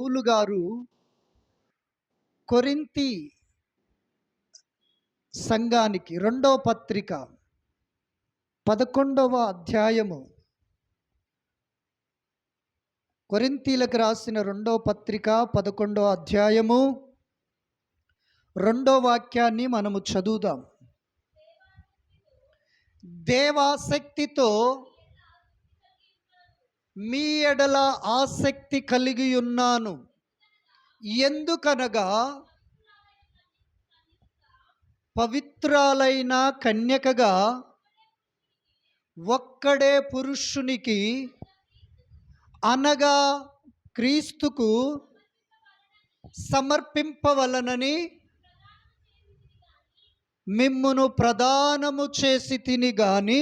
పౌలు గారు కొరింథీ సంఘానికి రెండవ పత్రిక 11వ అధ్యాయము, కొరింథీలకు రాసిన రెండవ పత్రిక 11వ అధ్యాయము 2వ వాక్యాన్ని మనము చదువుదాం. దేవాసక్తితో మీ ఎడల ఆసక్తి కలిగి ఉన్నాను. ఎందుకనగా పవిత్రాలైన కన్యకగా ఒక్కడే పురుషునికి అనగా క్రీస్తుకు సమర్పింపవలనని మిమ్మును ప్రదానము చేసి తిని గాని.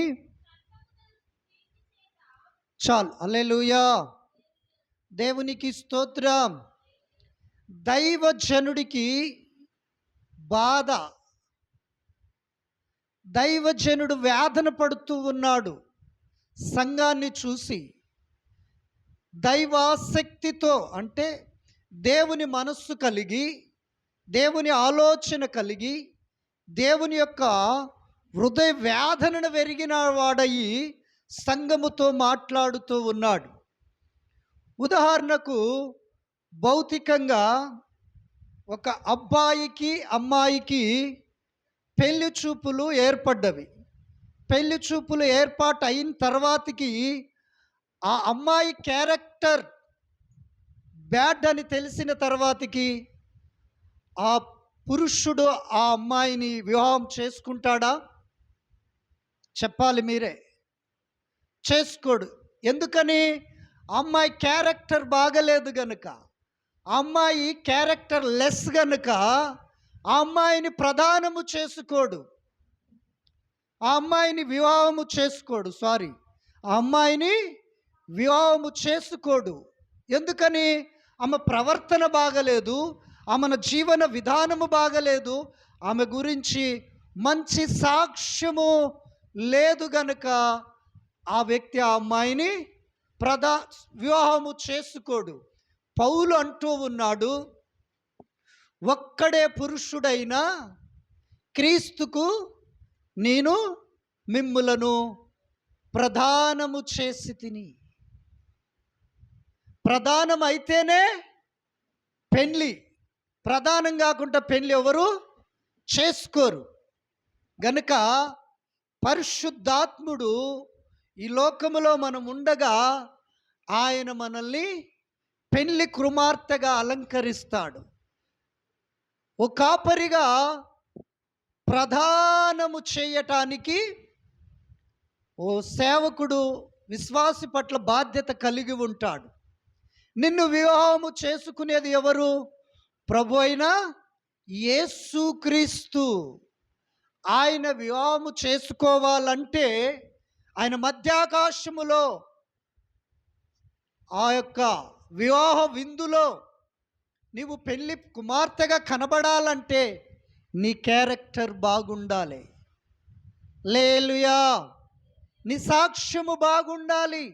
చాలు. హల్లెలూయా. దేవునికి స్తోత్రం. దైవజనుడికి బాధ, దైవజనుడు వేదన పడుతూ ఉన్నాడు. సంఘాన్ని చూసి దైవాసక్తితో, అంటే దేవుని మనస్సు కలిగి, దేవుని ఆలోచన కలిగి, దేవుని యొక్క హృదయ వేదనను వెరిగిన వాడయి సంఘముతో మాట్లాడుతూ ఉన్నాడు. ఉదాహరణకు భౌతికంగా ఒక అబ్బాయికి అమ్మాయికి పెళ్లి చూపులు ఏర్పడ్డవి. పెళ్లి చూపులు ఏర్పాటు అయిన తర్వాతకి ఆ అమ్మాయి క్యారెక్టర్ బ్యాడ్ అని తెలిసిన తర్వాతకి ఆ పురుషుడు ఆ అమ్మాయిని వివాహం చేసుకుంటాడా? చెప్పాలి మీరే. చేసుకోడు. ఎందుకని? అమ్మాయి క్యారెక్టర్ బాగలేదు గనుక, అమ్మాయి క్యారెక్టర్ లెస్ గనుక ఆ అమ్మాయిని ప్రదానము చేసుకోడు, ఆ అమ్మాయిని వివాహము చేసుకోడు. ఆ అమ్మాయిని వివాహము చేసుకోడు. ఎందుకని? ఆమె ప్రవర్తన బాగలేదు, ఆమె జీవన విధానము బాగలేదు, ఆమె గురించి మంచి సాక్ష్యము లేదు గనుక ఆ వ్యక్తి ఆ అమ్మాయిని వివాహము చేసుకోడు. పౌలు అంటూ ఉన్నాడు, ఒక్కడే పురుషుడైన క్రీస్తుకు నేను మిమ్ములను ప్రదానము చేసి తిని. ప్రదానం అయితేనే పెళ్ళి. ప్రదానం కాకుండా పెళ్ళి ఎవరు చేసుకోరు. గనుక పరిశుద్ధాత్ముడు ఈ లోకములో మనం ఉండగా ఆయన మనల్ని పెళ్లి కుమార్తెగా అలంకరిస్తాడు. ఓ కాపరిగా ప్రధానము చేయటానికి ఓ సేవకుడు విశ్వాసి పట్ల బాధ్యత కలిగి ఉంటాడు. నిన్ను వివాహము చేసుకునేది ఎవరు? ప్రభు అయిన యేసుక్రీస్తు. ఆయన వివాహము చేసుకోవాలంటే ఆయన మధ్యాకాశములో ఆ యొక్క వివాహ విందులో నీవు పెళ్లి కుమార్తెగా కనబడాలంటే నీ క్యారెక్టర్ బాగుండాలి. హల్లెలూయా. నీ సాక్ష్యము బాగుండాలి.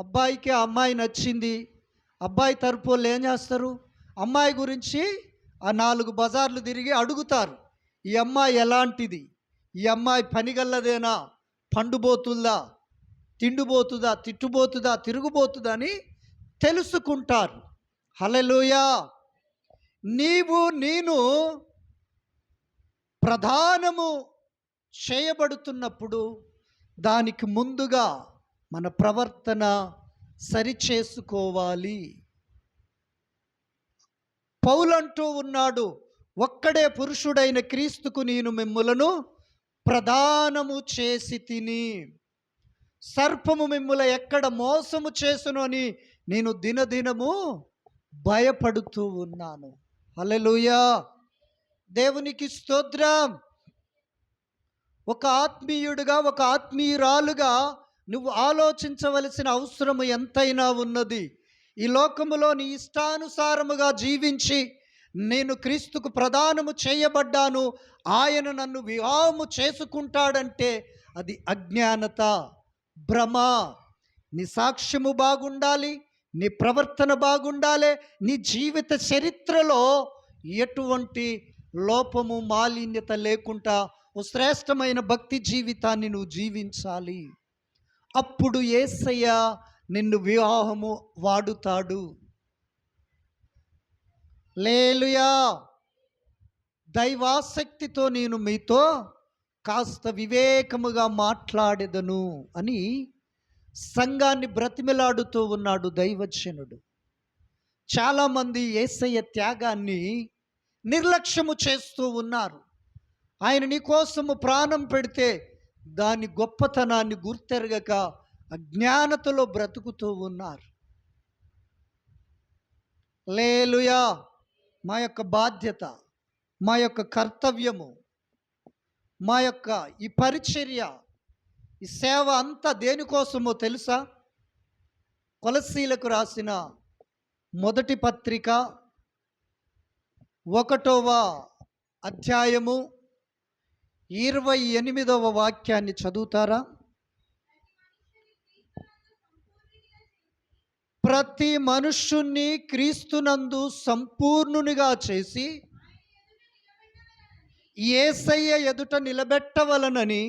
అబ్బాయికి ఆ అమ్మాయి నచ్చింది. అబ్బాయి తరపు వాళ్ళు ఏం చేస్తారు? అమ్మాయి గురించి ఆ 4 బజార్లు తిరిగి అడుగుతారు, ఈ అమ్మాయి ఎలాంటిది, ఈ అమ్మాయి పనిగల్లదేనా, పండుబోతుందా, తిండిపోతుందా, తిట్టుబోతుందా, తిరుగుబోతుందా అని తెలుసుకుంటారు. హల్లెలూయా. నేను ప్రధానము చేయబడుతున్నప్పుడు దానికి ముందుగా మన ప్రవర్తన సరిచేసుకోవాలి. పౌలు అంటూ ఉన్నాడు, ఒక్కడే పురుషుడైన క్రీస్తుకు నేను మిమ్ములను ప్రదానము చేసి తిని. సర్పము మిమ్ముల ఎక్కడ మోసము చేసును అని నేను దినదినము భయపడుతూ ఉన్నాను. హల్లెలూయా. దేవునికి స్తోత్రం. ఒక ఆత్మీయుడిగా, ఒక ఆత్మీయురాలుగా నువ్వు ఆలోచించవలసిన అవసరము ఎంతైనా ఉన్నది. ఈ లోకములో నీ ఇష్టానుసారముగా జీవించి నేను క్రీస్తుకు ప్రదానము చేయబడ్డాను, ఆయన నన్ను వివాహము చేసుకుంటాడంటే అది అజ్ఞానత, భ్రమ. నీ సాక్ష్యము బాగుండాలి, నీ ప్రవర్తన బాగుండాలి, నీ జీవిత చరిత్రలో ఎటువంటి లోపము మాలిన్యత లేకుండా ఓ శ్రేష్టమైన భక్తి జీవితాన్ని నువ్వు జీవించాలి. అప్పుడు యేసయ్య నిన్ను వివాహము వాడుతాడు. హల్లెలూయా. దైవాసక్తితో నేను మీతో కాస్త వివేకముగా మాట్లాడెదను అని సంఘాన్ని బ్రతిమిలాడుతూ ఉన్నాడు దైవజనుడు. చాలామంది యేసయ్య త్యాగాన్ని నిర్లక్ష్యము చేస్తూ ఉన్నారు. ఆయన నీ కోసము ప్రాణం పెడితే దాని గొప్పతనాన్ని గుర్తెరగక అజ్ఞానతలో బ్రతుకుతూ ఉన్నారు. హల్లెలూయా. మా యొక్క బాధ్యత, మా యొక్క కర్తవ్యము, మా యొక్క ఈ పరిచర్య, ఈ సేవ అంతా దేనికోసమో తెలుసా? కొలస్సీలకు రాసిన మొదటి పత్రిక 1వ అధ్యాయము 28వ వాక్యాన్ని చదువుతారా? ప్రతి మనుష్యుణ్ణి క్రీస్తునందు సంపూర్ణునిగా చేసి యేసయ్య ఎదుట నిలబెట్టవలనని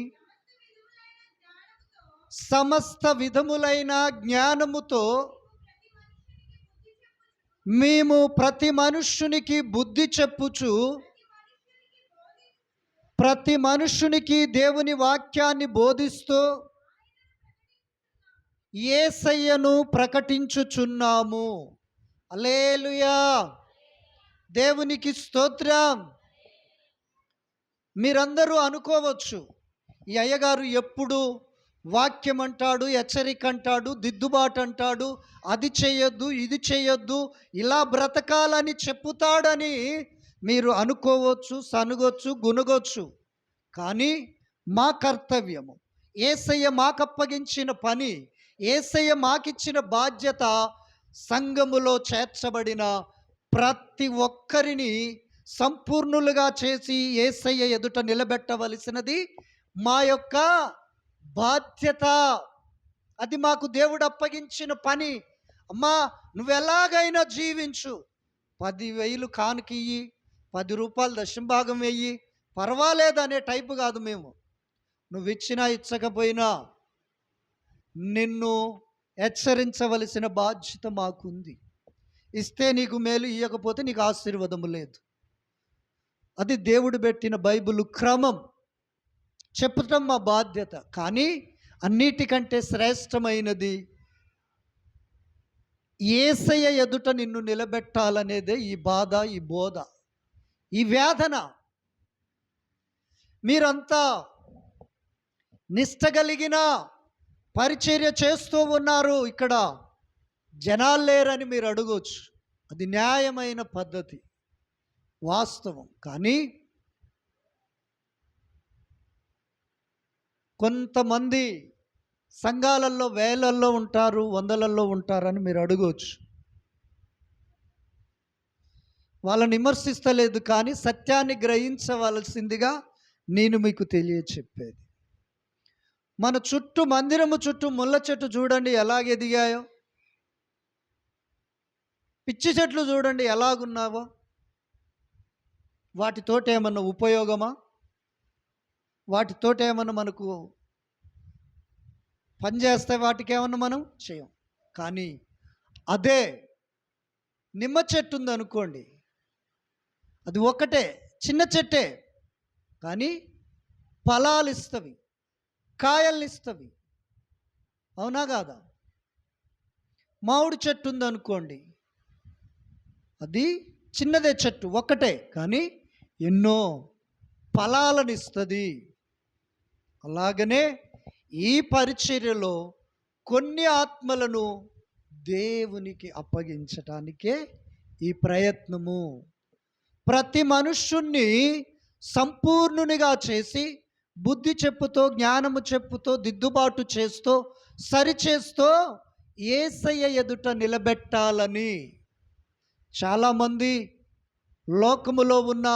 సమస్త విధములైన జ్ఞానముతో మేము ప్రతి మనుష్యునికి బుద్ధి చెప్పుచు ప్రతి మనుష్యునికి దేవుని వాక్యాన్ని బోధిస్తూ యేసయ్యను ప్రకటించుచున్నాము. హల్లెలూయా. దేవునికి స్తోత్రం. మీరందరూ అనుకోవచ్చు, ఈ అయ్యగారు ఎప్పుడు వాక్యం అంటాడు, హెచ్చరిక అంటాడు, దిద్దుబాటు అంటాడు, అది చేయొద్దు, ఇది చేయొద్దు, ఇలా బ్రతకాలని చెప్పుతాడని మీరు అనుకోవచ్చు, సనుగొచ్చు, గునుగొచ్చు. కానీ మా కర్తవ్యము, యేసయ్య మాకప్పగించిన పని, యేసయ్య మాకిచ్చిన బాధ్యత, సంఘములో చేర్చబడిన ప్రతి ఒక్కరిని సంపూర్ణులుగా చేసి యేసయ్య ఎదుట నిలబెట్టవలసినది మా యొక్క బాధ్యత. అది మాకు దేవుడు అప్పగించిన పని. అమ్మా, నువ్వెలాగైనా జీవించు, 10,000 కానుకియ్యి, 10 రూపాయలు దశంభాగం వెయ్యి, పర్వాలేదనే టైపు కాదు మేము. నువ్వు ఇచ్చినా ఇచ్చకపోయినా నిన్ను హెచ్చరించవలసిన బాధ్యత మాకుంది. ఇస్తే నీకు మేలు, ఇవ్వకపోతే నీకు ఆశీర్వాదము లేదు. అది దేవుడు పెట్టిన బైబిల్ క్రమం. చెప్పటం మా బాధ్యత. కానీ అన్నిటికంటే శ్రేష్టమైనది యేసయ్య ఎదుట నిన్ను నిలబెట్టాలనేదే ఈ బాధ, ఈ బోధ, ఈ వేదన. మీరంతా నిష్ట కలిగిన పరిచర్య చేస్తూ ఉన్నారు, ఇక్కడ జనాలు లేరని మీరు అడగవచ్చు. అది న్యాయమైన పద్ధతి, వాస్తవం. కానీ కొంతమంది సంఘాలలో వేలల్లో ఉంటారు, వందలలో ఉంటారని మీరు అడగవచ్చు. వాళ్ళని విమర్శిస్తలేదు, కానీ సత్యాన్ని గ్రహించవలసిందిగా నేను మీకు తెలియచెప్పేది. మన చుట్టూ, మందిరము చుట్టూ ముళ్ళ చెట్టు చూడండి ఎలాగెదిగాయో, పిచ్చి చెట్లు చూడండి ఎలాగున్నావో. వాటితోటి ఏమన్నా ఉపయోగమా? వాటితోటి ఏమన్నా మనకు పనిచేస్తే వాటికి ఏమన్నా మనం చేయం. కానీ అదే నిమ్మ చెట్టు ఉందనుకోండి, అది ఒకటే చిన్న చెట్టే, కానీ ఫలాలు ఇస్తవి, కాయల్ని ఇస్తవి. అవునా కాదా? మామిడి చెట్టు ఉందనుకోండి, అది చిన్నదే చెట్టు ఒక్కటే, కానీ ఎన్నో ఫలాలను ఇస్తుంది. అలాగనే ఈ పరిచర్యలో కొన్ని ఆత్మలను దేవునికి అప్పగించటానికే ఈ ప్రయత్నము. ప్రతి మనుష్యుణ్ణి సంపూర్ణునిగా చేసి బుద్ధి చెప్పుతో, జ్ఞానము చెప్పుతో, దిద్దుబాటు చేస్తూ, సరిచేస్తూ యేసయ్య ఎదుట నిలబెట్టాలని. చాలామంది లోకములో ఉన్న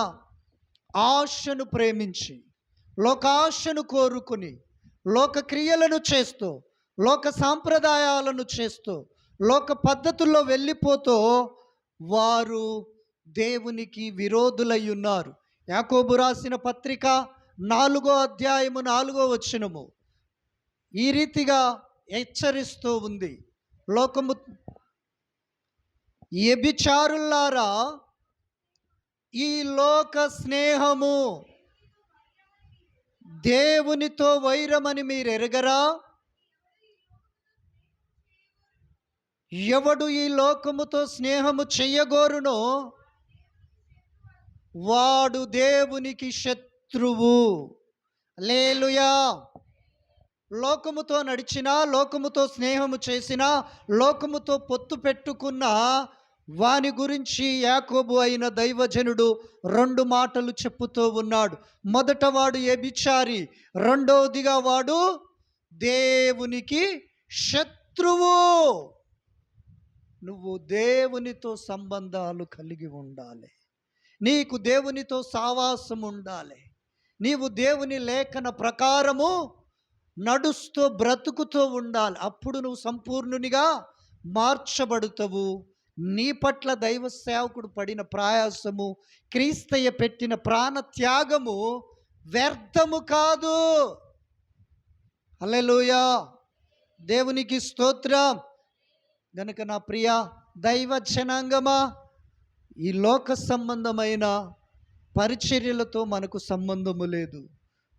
ఆశను ప్రేమించి, లోకాశను కోరుకుని, లోక క్రియలను చేస్తూ లోక సాంప్రదాయాలను చేస్తూ, లోక పద్ధతుల్లో వెళ్ళిపోతూ వారు దేవునికి విరోధులై ఉన్నారు. యాకోబు రాసిన పత్రిక 4వ అధ్యాయము 4వ వచనము ఈ రీతిగా హెచ్చరిస్తూ ఉంది. లోకము వ్యభిచారులారా, ఈ లోక స్నేహము దేవునితో వైరమని మీరు ఎరగరా? ఎవడు ఈ లోకముతో స్నేహము చెయ్యగోరునో వాడు దేవునికి శత్రువు. హల్లెలూయా. లోకముతో నడిచినా, లోకముతో స్నేహము చేసినా, లోకముతో పొత్తు పెట్టుకున్న వాని గురించి యాకోబు అయిన దైవజనుడు 2 మాటలు చెప్పుతూ ఉన్నాడు. మొదట వాడు వ్యభిచారి, రెండవదిగా వాడు దేవునికి శత్రువు. నువ్వు దేవునితో సంబంధాలు కలిగి ఉండాలి. నీకు దేవునితో సావాసం ఉండాలి. నీవు దేవుని లేఖన ప్రకారము నడుస్తూ బ్రతుకుతూ ఉండాలి. అప్పుడు నువ్వు సంపూర్ణునిగా మార్చబడుతావు. నీ పట్ల దైవ సేవకుడు పడిన ప్రయాసము, క్రీస్తయ్య పెట్టిన ప్రాణ త్యాగము వ్యర్థము కాదు. హల్లెలూయా. దేవునికి స్తోత్రం. గనుక నా ప్రియ దైవ జనాంగమా, ఈ లోక సంబంధమైన పరిచర్యలతో మనకు సంబంధము లేదు,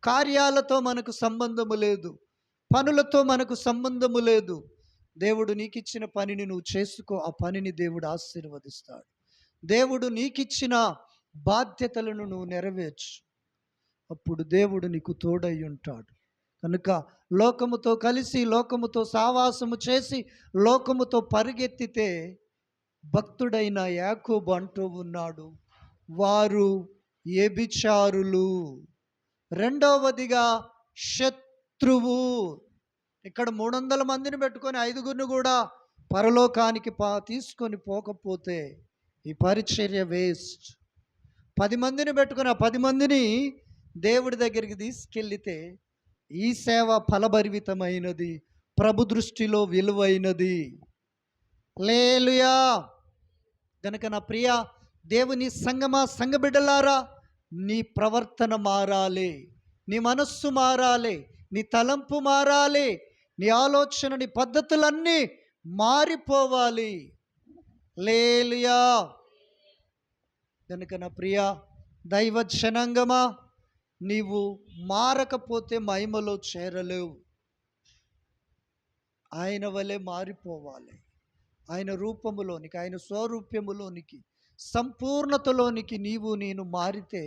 కార్యాలతో మనకు సంబంధము లేదు, పనులతో మనకు సంబంధము లేదు. దేవుడు నీకిచ్చిన పనిని నువ్వు చేసుకో. ఆ పనిని దేవుడు ఆశీర్వదిస్తాడు. దేవుడు నీకిచ్చిన బాధ్యతలను నువ్వు నెరవేర్చు. అప్పుడు దేవుడు నీకు తోడై ఉంటాడు. కనుక లోకముతో కలిసి, లోకముతో సావాసము చేసి, లోకముతో పరిగెత్తితే భక్తుడైన యాకోబు అంటూ ఉన్నాడు, వారు వ్యభిచారులు. రెండవదిగా శత్రువు. ఇక్కడ 300 మందిని పెట్టుకొని 5గురిని కూడా పరలోకానికి తీసుకొని పోకపోతే ఈ పరిచర్య వేస్ట్. 10 మందిని పెట్టుకొని ఆ 10 మందిని దేవుడి దగ్గరికి తీసుకెళ్తే ఈ సేవ ఫలభరితమైనది, ప్రభు దృష్టిలో విలువైనది. హల్లెలూయా. గనుక నా ప్రియ దేవుని సంగమా, సంఘ బిడ్డలారా, నీ ప్రవర్తన మారాలి, నీ మనస్సు మారాలి, నీ తలంపు మారాలి, నీ ఆలోచన, నీ పద్ధతులన్నీ మారిపోవాలి. హల్లెలూయా. గనుక నా ప్రియ దైవ జనాంగమా, నీవు మారకపోతే మహిమలో చేరలేవు. ఆయన వలె మారిపోవాలి. ఆయన రూపములోనికి, ఆయన స్వరూప్యములోనికి, సంపూర్ణతలోనికి నీవు నేను మారితే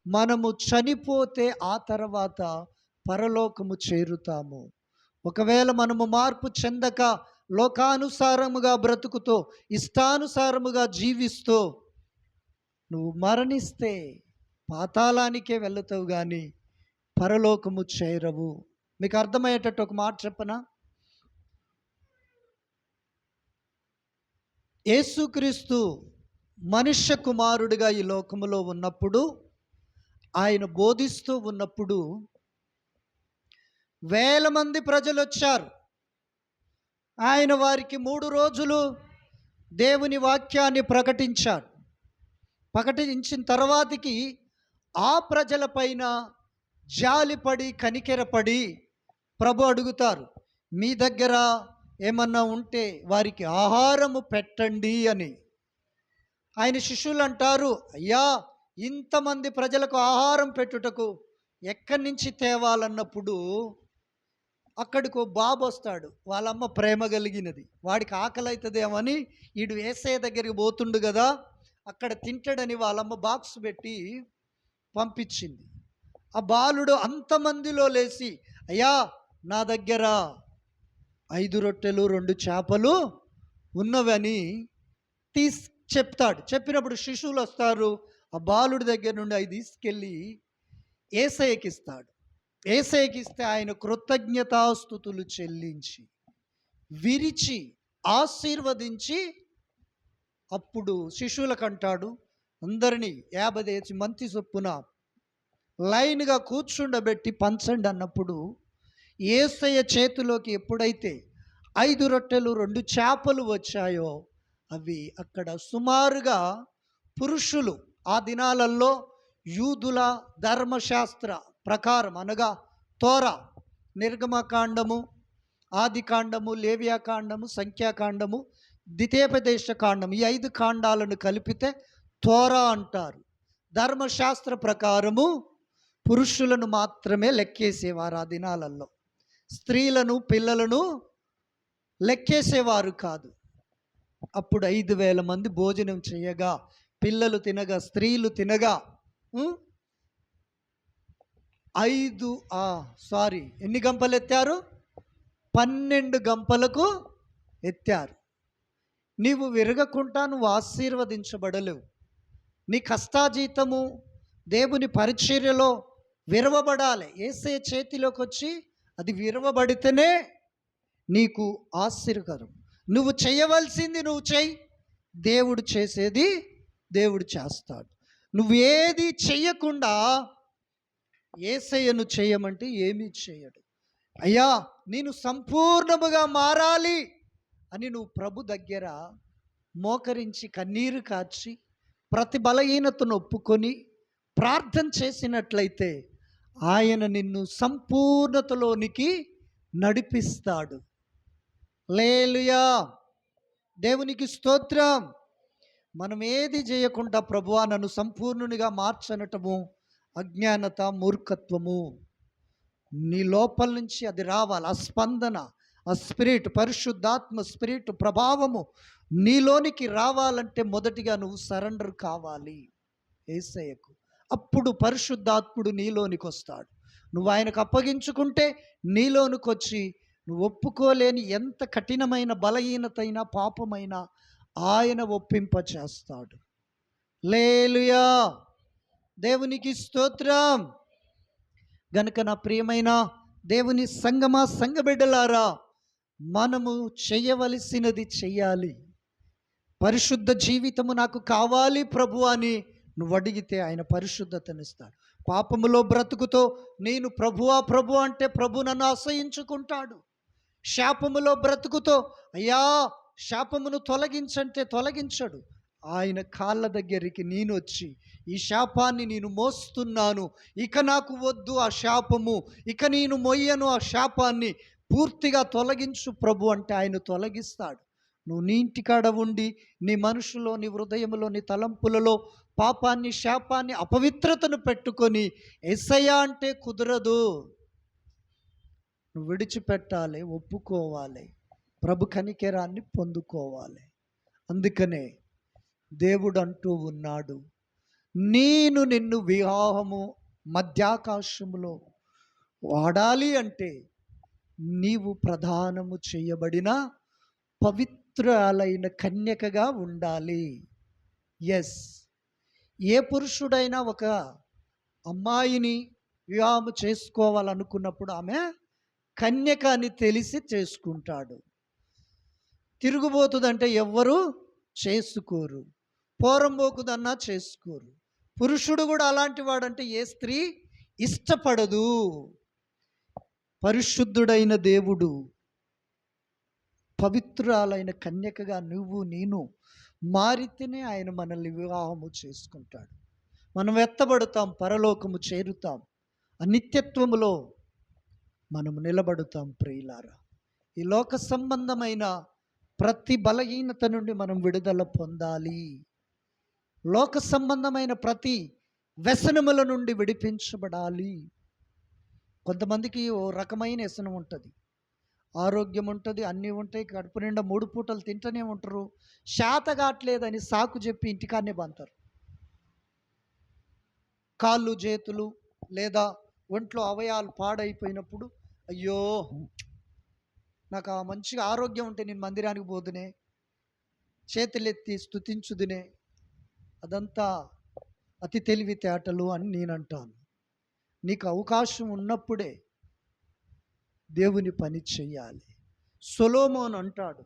మనము చనిపోతే ఆ తర్వాత పరలోకము చేరుతాము. ఒకవేళ మనము మార్పు చెందక లోకానుసారముగా బ్రతుకుతో, ఇష్టానుసారముగా జీవిస్తూ నువ్వు మరణిస్తే పాతాళానికే వెళుతావు కానీ పరలోకము చేరవు. మీకు అర్థమయ్యేటట్టు ఒక మాట చెప్పనా? యేసుక్రీస్తు మనుష్య కుమారుడిగా ఈ లోకములో ఉన్నప్పుడు, ఆయన బోధిస్తూ ఉన్నప్పుడు వేల మంది ప్రజలు వచ్చారు. ఆయన వారికి 3 రోజులు దేవుని వాక్యాన్ని ప్రకటించారు. ప్రకటించిన తర్వాతకి ఆ ప్రజల పైన జాలిపడి, కనికెరపడి ప్రభు అడుగుతారు, మీ దగ్గర ఏమన్నా ఉంటే వారికి ఆహారము పెట్టండి అని. ఆయన శిష్యులు అంటారు, అయ్యా, ఇంతమంది ప్రజలకు ఆహారం పెట్టుటకు ఎక్కడి నుంచి తేవాలన్నప్పుడు అక్కడికి బాబు వస్తాడు. వాళ్ళమ్మ ప్రేమ కలిగినది, వాడికి ఆకలి అవుతుందేమని వీడు యేసయ్య దగ్గరికి పోతుండు కదా, అక్కడ తింటాడని వాళ్ళమ్మ బాక్స్ పెట్టి పంపించింది. ఆ బాలుడు అంతమందిలో లేచి, అయ్యా, నా దగ్గర 5 రొట్టెలు 2 చేపలు ఉన్నవని చెప్తాడు. చెప్పినప్పుడు శిష్యులు వస్తారు, ఆ బాలుడి దగ్గర నుండి అవి తీసుకెళ్ళి యేసయ్యకి ఇస్తాడు. యేసయ్యకి ఇస్తే ఆయన కృతజ్ఞతాస్తుతులు చెల్లించి, విరిచి, ఆశీర్వదించి అప్పుడు శిష్యులకు అంటాడు, అందరినీ 50 మంది చొప్పున లైన్గా కూర్చుండబెట్టి పంచండి అన్నప్పుడు యేసయ్య చేతిలోకి ఎప్పుడైతే 5 రొట్టెలు 2 చేపలు వచ్చాయో, అవి అక్కడ సుమారుగా పురుషులు ఆ దినాలలో యూదుల ధర్మశాస్త్ర ప్రకారం అనగా తోరా, నిర్గమకాండము, ఆదికాండము, లేవియాకాండము, సంఖ్యాకాండము, ద్వితీయోపదేశ కాండం, ఈ 5 కాండాలను కలిపితే తోరా అంటారు. ధర్మశాస్త్ర ప్రకారము పురుషులను మాత్రమే లెక్కేసేవారు ఆ దినాలలో. స్త్రీలను పిల్లలను లెక్కేసేవారు కాదు. అప్పుడు 5,000 మంది భోజనం చేయగా, పిల్లలు తినగా, స్త్రీలు తినగా, ఎన్ని గంపలు ఎత్తారు? 12 గంపలకు ఎత్తారు. నీవు విరగకుండా నువ్వు ఆశీర్వదించబడలేవు. నీ కష్టాజీతము దేవుని పరిచర్యలో విరవబడాలి. యేసయ్య చేతిలోకి వచ్చి అది విరవబడితేనే నీకు ఆశీర్వాదం. నువ్వు చేయవలసింది నువ్వు చెయ్యి, దేవుడు చేసేది దేవుడు చేస్తాడు. నువ్వేది చెయ్యకుండా యేసయ్యను చేయమంటే ఏమీ చేయడు. అయ్యా నేను సంపూర్ణముగా మారాలి అని నువ్వు ప్రభు దగ్గర మోకరించి కన్నీరు కార్చి ప్రతి బలహీనతను ఒప్పుకొని ప్రార్థన చేసినట్లయితే ఆయన నిన్ను సంపూర్ణతలోనికి నడిపిస్తాడు. హల్లెలూయా, దేవునికి స్తోత్రం. మనం ఏది చేయకుండా ప్రభువా నన్ను సంపూర్ణునిగా మార్చనటము అజ్ఞానత, మూర్ఖత్వము. నీ లోపల నుంచి అది రావాలి. ఆ స్పందన, ఆ స్పిరిట్, పరిశుద్ధాత్మ స్పిరిట్ ప్రభావము నీలోనికి రావాలంటే మొదటిగా నువ్వు సరెండర్ కావాలి యేసయ్యకు. అప్పుడు పరిశుద్ధాత్ముడు నీలోనికి వస్తాడు. నువ్వు ఆయనకు అప్పగించుకుంటే నీలోనికి వచ్చి నువ్వు ఒప్పుకోలేని ఎంత కఠినమైన బలహీనతైనా పాపమైనా ఆయన ఒప్పింప చేస్తాడు. హల్లెలూయా, దేవునికి స్తోత్రం. గనుక నా ప్రియమైన దేవుని సంగమా, సంఘబిడ్డలారా, మనము చేయవలసినది చెయ్యాలి. పరిశుద్ధ జీవితము నాకు కావాలి ప్రభు అని నువ్వు అడిగితే ఆయన పరిశుద్ధతనిస్తాడు. పాపములో బ్రతుకుతో నేను ప్రభువా ప్రభు అంటే ప్రభు నన్ను అసహించుకుంటాడు. శాపములో బ్రతుకుతో అయ్యా శాపమును తొలగించంటే తొలగించడు. ఆయన కాళ్ళ దగ్గరికి నేను వచ్చి ఈ శాపాన్ని నేను మోస్తున్నాను, ఇక నాకు వద్దు ఆ శాపము, ఇక నేను మొయ్యను ఆ శాపాన్ని, పూర్తిగా తొలగించు ప్రభు అంటే ఆయన తొలగిస్తాడు. నువ్వు నీ ఇంటికాడ ఉండి నీ మనసులో, నీ హృదయంలో, నీ తలంపులలో పాపాన్ని, శాపాన్ని, అపవిత్రతను పెట్టుకొని యేసయ్యా అంటే కుదరదు. నువ్వు విడిచిపెట్టాలి, ఒప్పుకోవాలి, ప్రభు కనికెరాన్ని పొందుకోవాలి. అందుకనే దేవుడు అంటూ ఉన్నాడు, నేను నిన్ను వివాహము మధ్యాకాశములో వాడాలి అంటే నీవు ప్రదానము చేయబడిన పవిత్రాలైన కన్యకగా ఉండాలి. ఎస్, ఏ పురుషుడైనా ఒక అమ్మాయిని వివాహం చేసుకోవాలనుకున్నప్పుడు ఆమె కన్యక అని తెలిసి చేసుకుంటాడు. తిరుగుబోతుందంటే ఎవ్వరూ చేసుకోరు, పోరంబోకుదన్నా చేసుకోరు. పురుషుడు కూడా అలాంటి వాడంటే ఏ స్త్రీ ఇష్టపడదు. పరిశుద్ధుడైన దేవుడు పవిత్రాలైన కన్యకగా నువ్వు నేను మారితేనే ఆయన మనల్ని వివాహము చేసుకుంటాడు. మనం ఎత్తబడతాం, పరలోకము చేరుతాం, అనిత్యత్వములో మనము నిలబడుతాం. ప్రియులారా, ఈ లోక సంబంధమైన ప్రతి బలహీనత నుండి మనం విడుదల పొందాలి. లోక సంబంధమైన ప్రతి వ్యసనముల నుండి విడిపించబడాలి. కొంతమందికి ఓ రకమైన వ్యసనం ఉంటుంది, ఆరోగ్యం ఉంటుంది, అన్నీ ఉంటాయి, కడుపు నిండా 3 పూటలు తింటూనే ఉంటారు. శాతగాట్లేదని సాకు చెప్పి ఇంటికాన్నే బంతారు. కాళ్ళు చేతులు లేదా ఒంట్లో అవయాలు పాడైపోయినప్పుడు అయ్యో నాకు ఆ మంచిగా ఆరోగ్యం ఉంటే నేను మందిరానికి పోదునే, చేతులెత్తి స్తుతించుదునే, అదంతా అతి తెలివితేటలు అని నేను అంటాను. నీకు అవకాశం ఉన్నప్పుడే దేవుని పని చెయ్యాలి. సొలొమోను అంటాడు,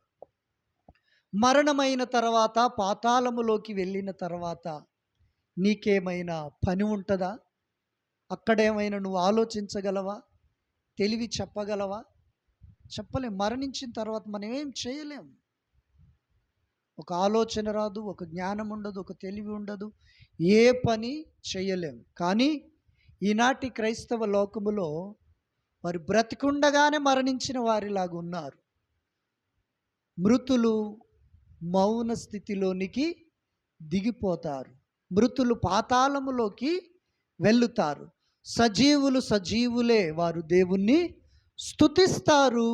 మరణమైన తర్వాత, పాతాళములోకి వెళ్ళిన తర్వాత నీకేమైనా పని ఉంటుందా? అక్కడేమైనా నువ్వు ఆలోచించగలవా? తెలివి చెప్పగలవా? చెప్పలేం. మరణించిన తర్వాత మనం ఏం చేయలేం. ఒక ఆలోచన రాదు, ఒక జ్ఞానం ఉండదు, ఒక తెలివి ఉండదు, ఏ పని చేయలేం. కానీ ఈనాటి క్రైస్తవ లోకములో వారు బ్రతికుండగానే మరణించిన వారిలాగా ఉన్నారు. మృతులు మౌన స్థితిలోనికి దిగిపోతారు. మృతులు పాతాళములోకి వెళ్ళుతారు. సజీవులు సజీవులే, వారు దేవుణ్ణి స్తుతిస్తారు.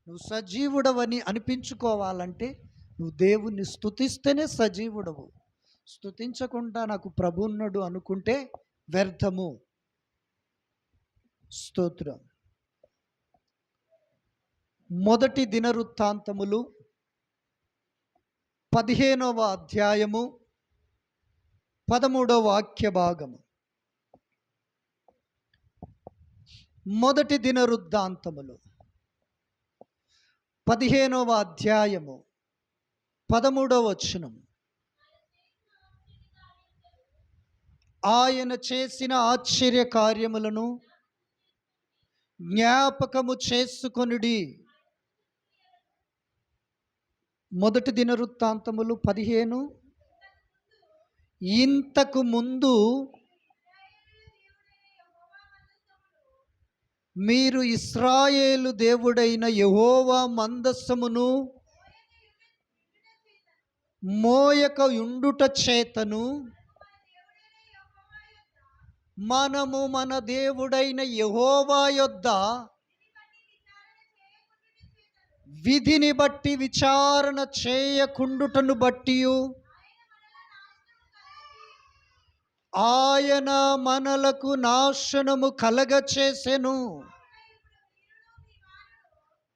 నువ్వు సజీవుడవని అనిపించుకోవాలంటే నువ్వు దేవుణ్ణి స్తుతిస్తేనే సజీవుడవు. స్తుతించకుండా నాకు ప్రభు ఉన్నాడు అనుకుంటే వ్యర్థము. స్తోత్రం. మొదటి దినవృత్తాంతములు 15వ అధ్యాయము 13వ వాక్య భాగము. మొదటి దినవృత్తాంతములు 15వ అధ్యాయము 13వ వచనం. ఆయన చేసిన ఆశ్చర్య కార్యములను జ్ఞాపకము చేసుకొనుడి. మొదటి దినవృత్తాంతములు 15. ఇంతకు ముందు మీరు ఇశ్రాయేలు దేవుడైన యెహోవా మందస్సమును మోయక ఉండుట చేతను మనము మన దేవుడైన యెహోవా యొద్ద విధిని బట్టి విచారణ చేయకుండుటను బట్టి ఆయన మనలకు నాశనము కలగచేసెను.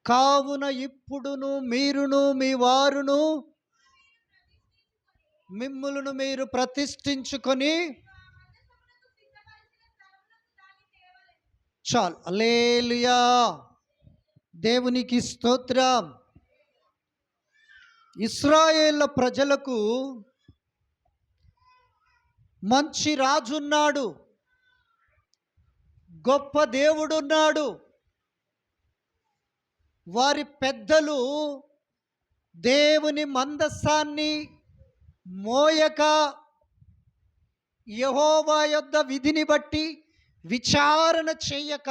కావున ఇప్పుడును మీరును మీ వారును మిమ్ములను మీరు ప్రతిష్ఠించుకొని చాలు. హల్లెలూయా. దేవునికి స్తోత్రం. ఇశ్రాయేలు ప్రజలకు మంచి రాజున్నాడు, గొప్ప దేవుడున్నాడు. వారి పెద్దలు దేవుని మందస్సాన్ని మోయక యెహోవా యొద్ద విధిని బట్టి విచారణ చేయక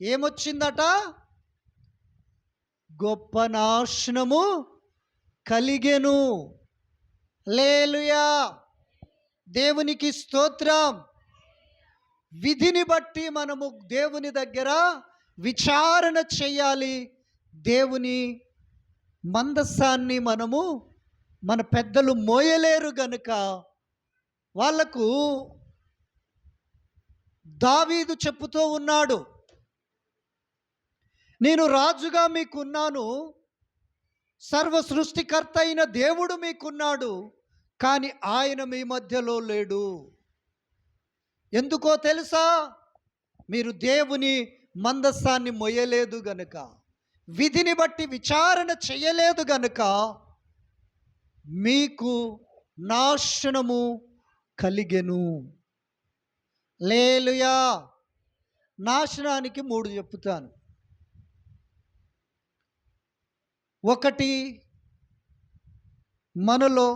ఏమొచ్చిందట? గొప్ప నాశనము కలిగెను. హల్లెలూయా. దేవునికి స్తోత్రం. విధిని బట్టి మనము దేవుని దగ్గర విచారణ చేయాలి. దేవుని మందస్సాన్ని మన పెద్దలు మోయలేరు గనుక వాళ్లకు దావీదు చెప్పుతూ ఉన్నాడు, నేను రాజుగా మీకున్నాను, సర్వ సృష్టికర్త అయిన దేవుడు మీకున్నాడు, కానీ ఆయన మీ మధ్యలో లేడు. ఎందుకో తెలుసా? మీరు దేవుని మందస్సాన్ని మొయ్యలేదు గనుక, విధిని బట్టి విచారణ చేయలేదు గనుక మీకు నాశనము కలిగెను. హల్లెలూయా. నాశనానికి 3 చెప్తాను. ఒకటి, మనలో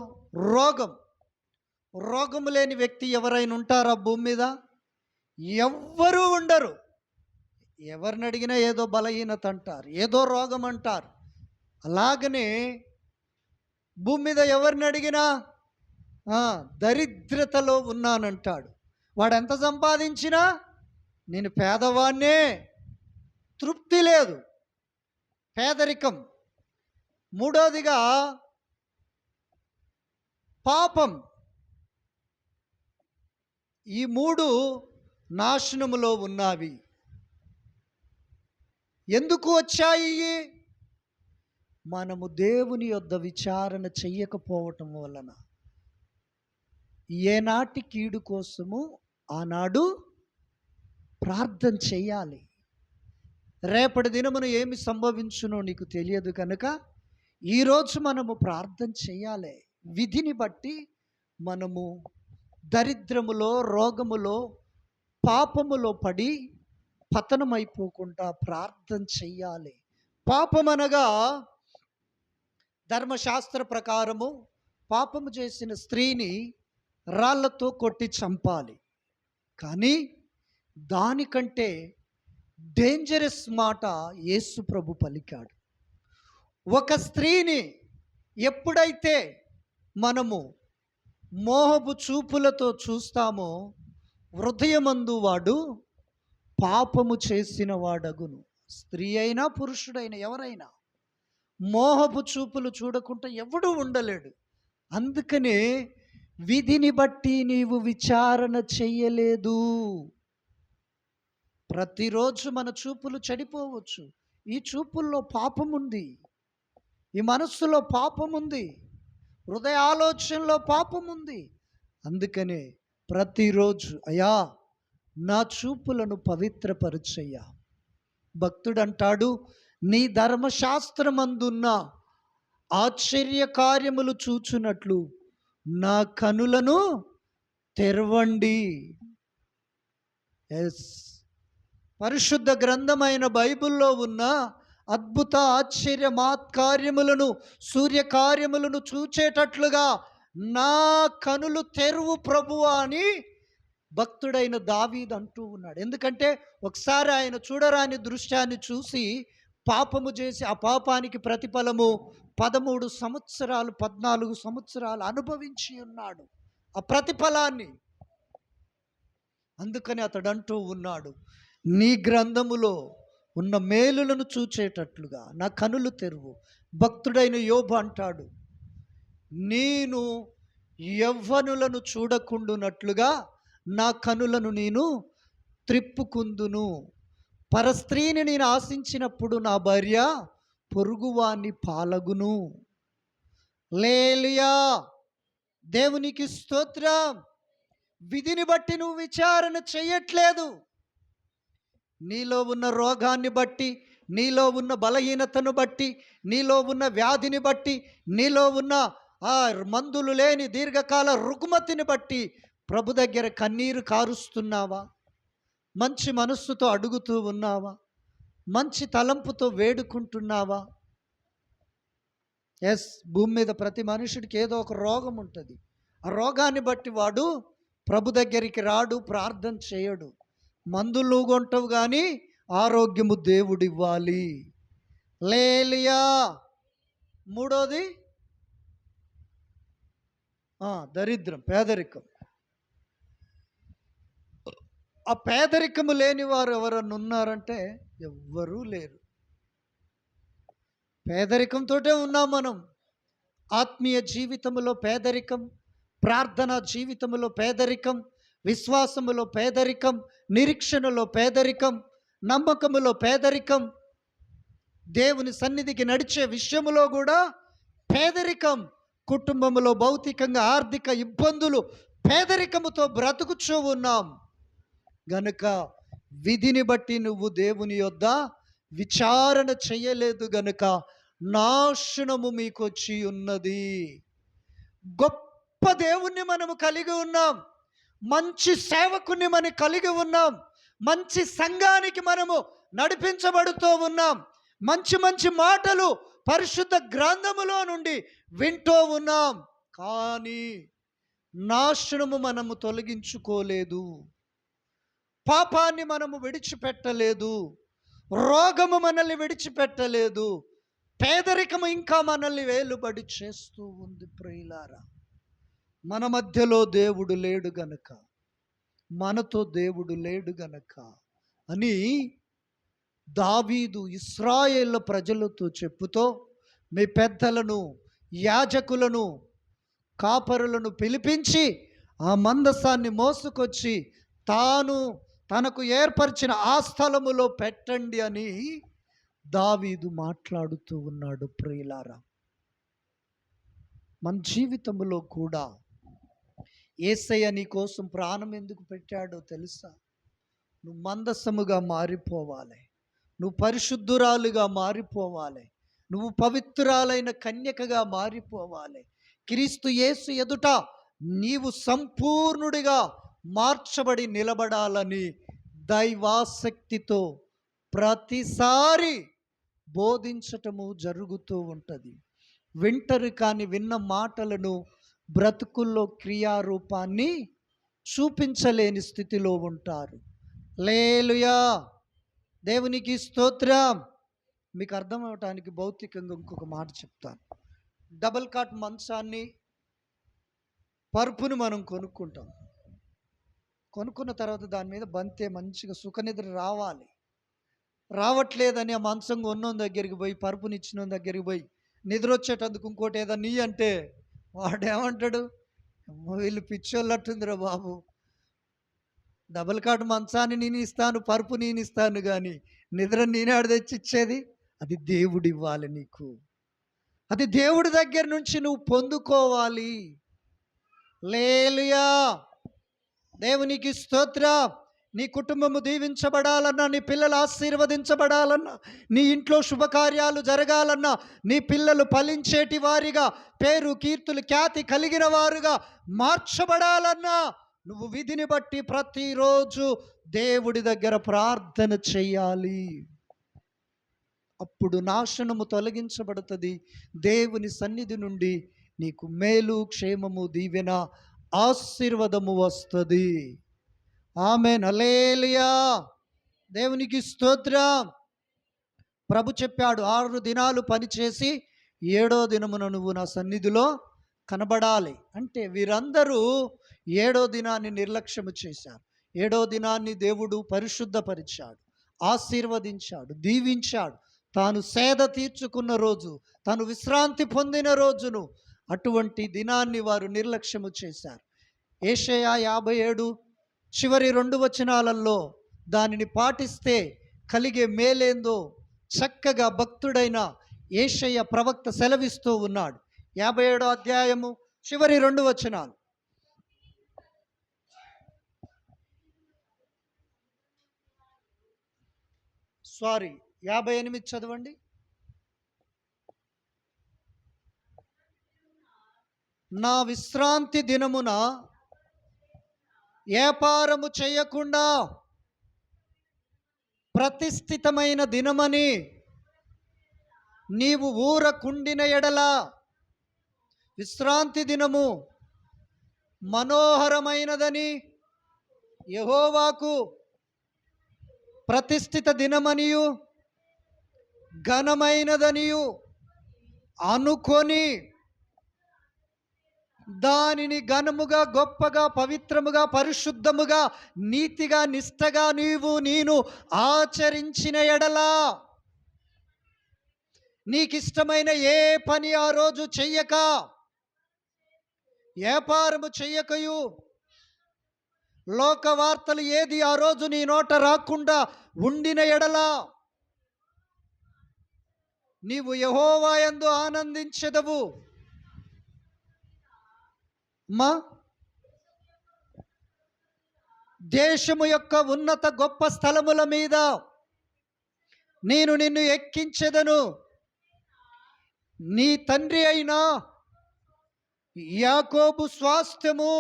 రోగం లేని వ్యక్తి ఎవరైనా ఉంటారా భూమి మీద? ఎవ్వరూ ఉండరు. ఎవరిని అడిగినా ఏదో బలహీనత అంటారు, ఏదో రోగం అంటారు. అలాగనే భూమి మీద ఎవరిని అడిగినా దరిద్రతలో ఉన్నానంటాడు. వాడు ఎంత సంపాదించినా నేను పేదవాన్నే, తృప్తి లేదు, పేదరికం. మూడోదిగా పాపం. ఈ 3 నాశనములో ఉన్నవి. ఎందుకు వచ్చాయి? మనము దేవుని యొద్ద విచారణ చెయ్యకపోవటం వలన. ఏనాటి కీడు కోసము ఆనాడు ప్రార్థన చెయ్యాలి. రేపటి దినమున ఏమి సంభవించునో నీకు తెలియదు కనుక ఈరోజు మనము ప్రార్థన చెయ్యాలి. విధిని బట్టి మనము దరిద్రములో, రోగములో, పాపములో పడి పతనమైపోకుండా ప్రార్థన చెయ్యాలి. పాపమనగా ధర్మశాస్త్ర ప్రకారము పాపము చేసిన స్త్రీని రాళ్లతో కొట్టి చంపాలి. కానీ దానికంటే డేంజరస్ మాట యేసు ప్రభు పలికాడు. ఒక స్త్రీని ఎప్పుడైతే మనము మోహపు చూపులతో చూస్తామో హృదయమందు వాడు పాపము చేసిన వాడగును. స్త్రీ అయినా పురుషుడైనా ఎవరైనా మోహపు చూపులు చూడకుండా ఎవడూ ఉండలేడు. అందుకనే విధిని బట్టి నీవు విచారణ చెయ్యలేదు. ప్రతిరోజు మన చూపులు చెడిపోవచ్చు. ఈ చూపుల్లో పాపం ఉంది, ఈ మనస్సులో పాపం ఉంది, హృదయ ఆలోచనలో పాపం ఉంది. అందుకనే ప్రతిరోజు అయ్యా నా చూపులను పవిత్రపరచయ్యా. భక్తుడంటాడు, నీ ధర్మశాస్త్రమందున్న ఆశ్చర్య కార్యములు చూచున్నట్లు నా కనులను తెరవండి. ఎస్, పరిశుద్ధ గ్రంథమైన బైబిల్లో ఉన్న అద్భుత ఆశ్చర్య మాత్కార్యములను, సూర్యకార్యములను చూచేటట్లుగా నా కనులు తెరువు ప్రభువా అని భక్తుడైన దావీదు అంటూ ఉన్నాడు. ఎందుకంటే ఒకసారి ఆయన చూడరాని దృశ్యాన్ని చూసి పాపము చేసి ఆ పాపానికి ప్రతిఫలము 13 సంవత్సరాలు 14 సంవత్సరాలు అనుభవించి ఉన్నాడు ఆ ప్రతిఫలాన్ని. అందుకని అతడు అంటూ ఉన్నాడు, నీ గ్రంథములో ఉన్న మేలులను చూచేటట్లుగా నా కనులు తెరువు. భక్తుడైన యోబు అంటాడు, నేను యవ్వనులను చూడకుండునట్లుగా నా కనులను నేను త్రిప్పుకుందును. పరస్త్రీని నేను ఆశించినప్పుడు నా భార్య పొరుగువాన్ని పాలగును. లేలియా, దేవునికి స్తోత్రం. విధిని బట్టి నువ్వు విచారణ చేయట్లేదు. నీలో ఉన్న రోగాన్ని బట్టి, నీలో ఉన్న బలహీనతను బట్టి, నీలో ఉన్న వ్యాధిని బట్టి, నీలో ఉన్న ఆ మందులు లేని దీర్ఘకాల రుగ్మతిని బట్టి ప్రభు దగ్గర కన్నీరు కారుస్తున్నావా? మంచి మనస్సుతో అడుగుతూ ఉన్నావా? మంచి తలంపుతో వేడుకుంటున్నావా? ఎస్, భూమి మీద ప్రతి మనుషుడికి ఏదో ఒక రోగం ఉంటుంది. ఆ రోగాన్ని బట్టి వాడు ప్రభు దగ్గరికి రాడు, ప్రార్థన చేయడు. మందులు నువ్వు కొంటావు కానీ ఆరోగ్యము దేవుడు ఇవ్వాలి. లేలియా. మూడోది దరిద్రం, పేదరికం. ఆ పేదరికము లేని వారు ఎవరన్నా ఉన్నారంటే ఎవ్వరూ లేరు. పేదరికంతో ఉన్నాం మనం. ఆత్మీయ జీవితంలో పేదరికం, ప్రార్థనా జీవితంలో పేదరికం, విశ్వాసములో పేదరికం, నిరీక్షణలో పేదరికం, నమ్మకములో పేదరికం, దేవుని సన్నిధికి నడిచే విషయములో కూడా పేదరికం, కుటుంబంలో భౌతికంగా ఆర్థిక ఇబ్బందులు, పేదరికముతో బ్రతుకుచూ ఉన్నాం. గనుక విధిని బట్టి నువ్వు దేవుని యొద్ద విచారణ చేయలేదు గనుక నాశనము మీకొచ్చి ఉన్నది. గొప్ప దేవుణ్ణి మనము కలిగి ఉన్నాం, మంచి సేవకుని మనం కలిగి ఉన్నాం, మంచి సంఘానికి మనము నడిపించబడుతూ ఉన్నాం, మంచి మంచి మాటలు పరిశుద్ధ గ్రంథములో నుండి వింటూ ఉన్నాం. కానీ నాశనము మనము తొలగించుకోలేదు, పాపాన్ని మనము విడిచిపెట్టలేదు, రోగము మనల్ని విడిచిపెట్టలేదు, పేదరికము ఇంకా మనల్ని వేలుబడి చేస్తూ ఉంది. ప్రియులారా, మన మధ్యలో దేవుడు లేడు గనక, మనతో దేవుడు లేడు గనక అని దావీదు ఇశ్రాయేలు ప్రజలతో చెప్పుతో, మీ పెద్దలను, యాజకులను, కాపరులను పిలిపించి ఆ మందసాన్ని మోసుకొచ్చి తనకు ఏర్పరిచిన ఆ స్థలములో పెట్టండి అని దావీదు మాట్లాడుతూ ఉన్నాడు. ప్రియులారా, మన జీవితంలో కూడా యేసయ్య నీ కోసం ప్రాణం ఎందుకు పెట్టాడో తెలుసా? నువ్వు మందసముగా మారిపోవాలి, నువ్వు పరిశుద్ధురాలుగా మారిపోవాలి, నువ్వు పవిత్రురాలైన కన్యకగా మారిపోవాలి. క్రీస్తు యేసు ఎదుట నీవు సంపూర్ణుడిగా మార్చబడి నిలబడాలని దైవాసక్తితో ప్రతిసారి బోధించటము జరుగుతూ ఉంటుంది. వింటరు కానీ విన్న మాటలను బ్రతుకుల్లో క్రియారూపాన్ని చూపించలేని స్థితిలో ఉంటారు. హల్లెలూయా, దేవునికి స్తోత్రం. మీకు అర్థం అవటానికి భౌతికంగా ఇంకొక మాట చెప్తాను. డబల్ కాట్ మంచాన్ని, పరుపును మనం కొనుక్కుంటాం. కొనుక్కున్న తర్వాత దాని మీద బంతే మంచిగా సుఖనిద్ర రావాలి. రావట్లేదని ఆ మంచం కొన్నోని దగ్గరికి పోయి, పరుపునిచ్చిన దగ్గరికి పోయి నిద్ర వచ్చేటందుకు ఇంకోటి ఏదన్నా నీ అంటే వాడేమంటాడు, వీళ్ళు పిచ్చోళ్ళట్టుందిరా బాబు, డబల్ కాట్ మంచాన్ని నేను ఇస్తాను, పరుపు నేను ఇస్తాను, కానీ నిద్ర నేనాడు తెచ్చిచ్చేది? అది దేవుడు ఇవ్వాలి నీకు. అది దేవుడి దగ్గర నుంచి నువ్వు పొందుకోవాలి. హల్లెలూయా, దేవునికి స్తోత్రం. నీ కుటుంబము దీవించబడాలన్నా, నీ పిల్లలు ఆశీర్వదించబడాలన్నా, నీ ఇంట్లో శుభకార్యాలు జరగాలన్నా, నీ పిల్లలు ఫలించేటి వారిగా, పేరు కీర్తులు ఖ్యాతి కలిగిన వారుగా మార్చబడాలన్నా, నువ్వు విధిని బట్టి ప్రతిరోజు దేవుడి దగ్గర ప్రార్థన చెయ్యాలి. అప్పుడు నాశనము తొలగించబడుతుంది. దేవుని సన్నిధి నుండి నీకు మేలు, క్షేమము, దీవెన, ఆశీర్వాదము వస్తుంది. ఆమేన్, హల్లెలూయా, దేవునికి స్తోత్రం. ప్రభు చెప్పాడు, 6 దినాలు పనిచేసి 7వ దినమున నువ్వు నా సన్నిధిలో కనబడాలి. అంటే వీరందరూ 7వ దినాన్ని నిర్లక్ష్యము చేశారు. 7వ దినాన్ని దేవుడు పరిశుద్ధపరిచాడు, ఆశీర్వదించాడు, దీవించాడు. తాను సేద తీర్చుకున్న రోజు, తాను విశ్రాంతి పొందిన రోజును, అటువంటి దినాన్ని వారు నిర్లక్ష్యము చేశారు. యెషయా 57 చివరి 2 వచనాలలో దానిని పాటిస్తే కలిగే మేలేందో చక్కగా భక్తుడైన యెషయా ప్రవక్త సెలవిస్తూ ఉన్నాడు. 57వ అధ్యాయము చివరి 2 వచనాలు. 58 చదవండి. నా విశ్రాంతి దినమున వ్యాపారము చేయకుండా ప్రతిష్ఠితమైన దినమని నీవు ఊరకుండిన ఎడల, విశ్రాంతి దినము మనోహరమైనదని యెహోవాకు ప్రతిష్ఠిత దినమనియు ఘనమైనదనియు అనుకొని దానిని ఘనముగా, గొప్పగా, పవిత్రముగా, పరిశుద్ధముగా, నీతిగా, నిష్టగా నేను ఆచరించిన ఎడలా, నీకిష్టమైన ఏ పని ఆ రోజు చెయ్యక, వ్యాపారము చెయ్యకయు, లోక వార్తలు ఏది ఆ రోజు నీ నోట రాకుండా ఉండిన ఎడలా, నీవు యెహోవా యందు ఆనందించెదవు. దేశము యొక్క ఉన్నత గొప్ప స్థలముల మీద నేను నిన్ను ఎక్కించెదను. నీ తండ్రి అయిన యాకోబు స్వాస్థ్యము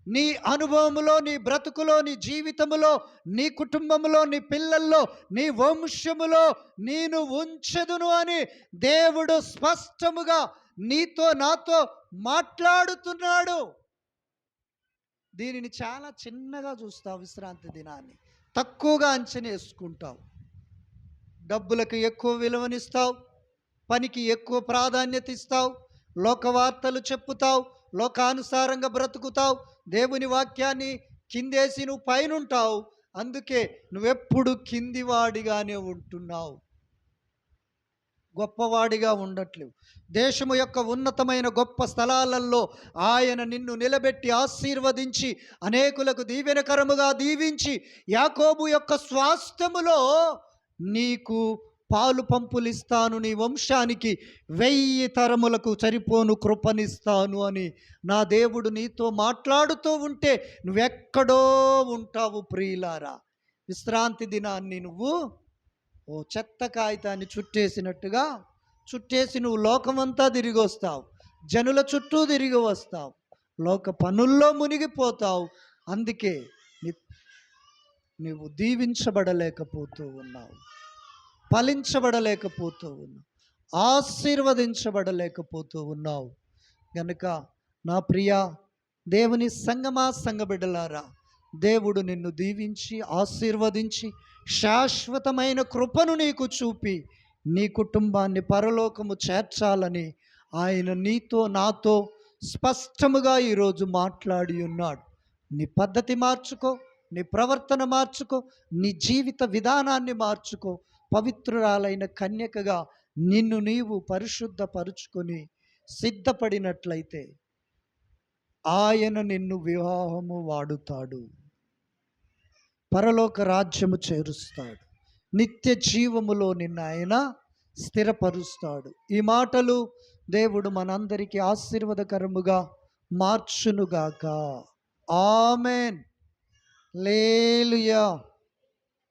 నీ అనుభవములో, నీ బ్రతుకులో, నీ జీవితములో, నీ కుటుంబములో, నీ పిల్లల్లో, నీ వంశములో నేను ఉంచెదను అని దేవుడు స్పష్టముగా నీతో నాతో మాట్లాడుతున్నాడు. దీనిని చాలా చిన్నగా చూస్తావు. విశ్రాంతి దినాన్ని తక్కువగా అంచనా వేసుకుంటావు. డబ్బులకు ఎక్కువ విలువనిస్తావు, పనికి ఎక్కువ ప్రాధాన్యత ఇస్తావు, లోక వార్తలు చెప్పుతావు, లోకానుసారంగా బ్రతుకుతావు, దేవుని వాక్యాన్ని కిందేసి నువ్వు పైనుంటావు. అందుకే నువ్వెప్పుడు కిందివాడిగానే ఉంటున్నావు, గొప్పవాడిగా ఉండట్లేవు. దేశము యొక్క ఉన్నతమైన గొప్ప స్థలాలలో ఆయన నిన్ను నిలబెట్టి ఆశీర్వదించి అనేకులకు దీవెనకరముగా దీవించి యాకోబు యొక్క స్వాస్థ్యములో నీకు పాలు పంపులు ఇస్తాను, నీ వంశానికి 1000 తరములకు సరిపోను కృపనిస్తాను అని నా దేవుడు నీతో మాట్లాడుతూ ఉంటే నువ్వెక్కడో ఉంటావు ప్రియులారా. విశ్రాంతి దినాన్ని నువ్వు ఓ చెత్త కాగితాన్ని చుట్టేసినట్టుగా చుట్టేసి నువ్వు లోకమంతా తిరిగి వస్తావు, జనుల చుట్టూ తిరిగి వస్తావు, లోక పనుల్లో మునిగిపోతావు. అందుకే నువ్వు దీవించబడలేకపోతూ ఉన్నావు, ఫలించబడలేకపోతూ ఉన్నావు, ఆశీర్వదించబడలేకపోతూ ఉన్నావు. గనుక నా ప్రియ దేవుని సంగమా, సంగబిడ్డలారా, దేవుడు నిన్ను దీవించి ఆశీర్వదించి శాశ్వతమైన కృపను నీకు చూపి నీ కుటుంబాన్ని పరలోకము చేర్చాలని ఆయన నీతో నాతో స్పష్టముగా ఈరోజు మాట్లాడి ఉన్నాడు. నీ పద్ధతి మార్చుకో, నీ ప్రవర్తన మార్చుకో, నీ జీవిత విధానాన్ని మార్చుకో. పవిత్రురాలైన కన్యకగా నిన్ను నీవు పరిశుద్ధపరుచుకొని సిద్ధపడినట్లయితే ఆయన నిన్ను వివాహము వాడుతాడు, పరలోక రాజ్యము చేరుస్తాడు, నిత్య జీవములో నిన్ను ఆయన స్థిరపరుస్తాడు. ఈ మాటలు దేవుడు మనందరికీ ఆశీర్వాదకరముగా మార్చునుగాక. ఆమెన్. హల్లెలూయా.